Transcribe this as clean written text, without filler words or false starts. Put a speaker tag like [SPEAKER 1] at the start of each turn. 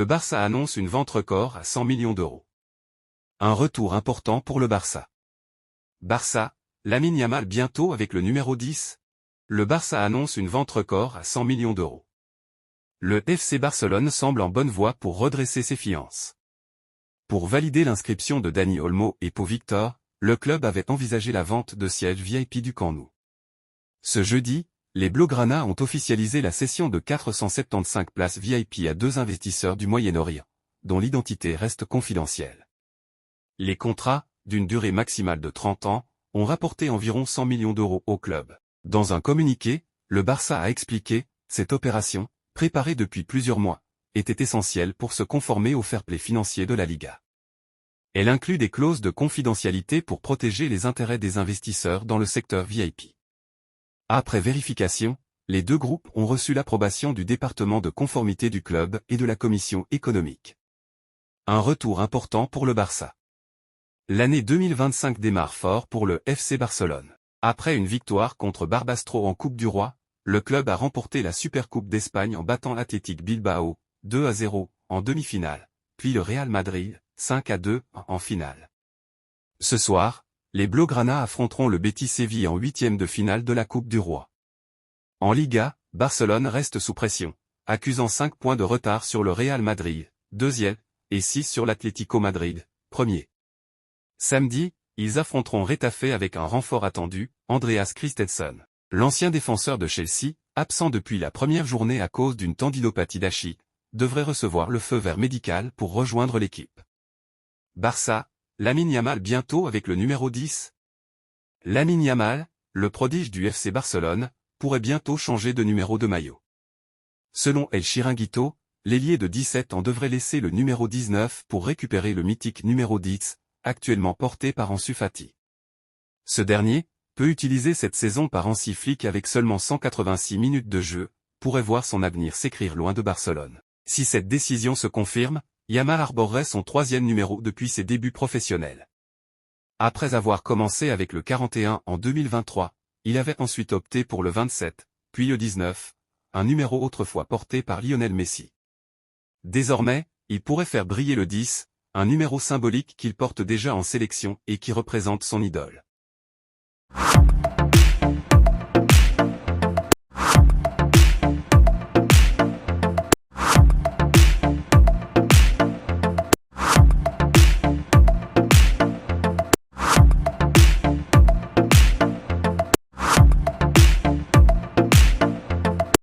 [SPEAKER 1] Barça annonce une vente record à 100 millions d'euros. Un retour important pour le Barça. Barça, Lamine Yamal bientôt avec le numéro 10. Le Barça annonce une vente record à 100 millions d'euros. Le FC Barcelone semble en bonne voie pour redresser ses finances. Pour valider l'inscription de Dani Olmo et Pau Victor, le club avait envisagé la vente de sièges VIP du Camp Nou. Ce jeudi, les Blaugrana ont officialisé la cession de 475 places VIP à deux investisseurs du Moyen-Orient, dont l'identité reste confidentielle. Les contrats, d'une durée maximale de 30 ans, ont rapporté environ 100 millions d'euros au club. Dans un communiqué, le Barça a expliqué, cette opération, préparée depuis plusieurs mois, était essentielle pour se conformer au fair play financier de la Liga. Elle inclut des clauses de confidentialité pour protéger les intérêts des investisseurs dans le secteur VIP. Après vérification, les deux groupes ont reçu l'approbation du département de conformité du club et de la commission économique. Un retour important pour le Barça. L'année 2025 démarre fort pour le FC Barcelone. Après une victoire contre Barbastro en Coupe du Roi, le club a remporté la Supercoupe d'Espagne en battant l'Athletic Bilbao, 2-0, en demi-finale, puis le Real Madrid, 5-2, en finale. Ce soir, les Blaugrana affronteront le Betis Séville en huitième de finale de la Coupe du Roi. En Liga, Barcelone reste sous pression, accusant 5 points de retard sur le Real Madrid, deuxième, et 6 sur l'Atlético Madrid, premier. Samedi, ils affronteront Retafe avec un renfort attendu, Andreas Christensen. L'ancien défenseur de Chelsea, absent depuis la première journée à cause d'une tendinopathie d'Achille, devrait recevoir le feu vert médical pour rejoindre l'équipe. Barça, Lamine Yamal bientôt avec le numéro 10. Lamine Yamal, le prodige du FC Barcelone, pourrait bientôt changer de numéro de maillot. Selon El Chiringuito, l'ailier de 17 ans devrait laisser le numéro 19 pour récupérer le mythique numéro 10, actuellement porté par Ansu Fati. Ce dernier, peu utilisé cette saison par Hansi Flick avec seulement 186 minutes de jeu, pourrait voir son avenir s'écrire loin de Barcelone. Si cette décision se confirme, Yamal arborerait son troisième numéro depuis ses débuts professionnels. Après avoir commencé avec le 41 en 2023, il avait ensuite opté pour le 27, puis le 19, un numéro autrefois porté par Lionel Messi. Désormais, il pourrait faire briller le 10, un numéro symbolique qu'il porte déjà en sélection et qui représente son idole.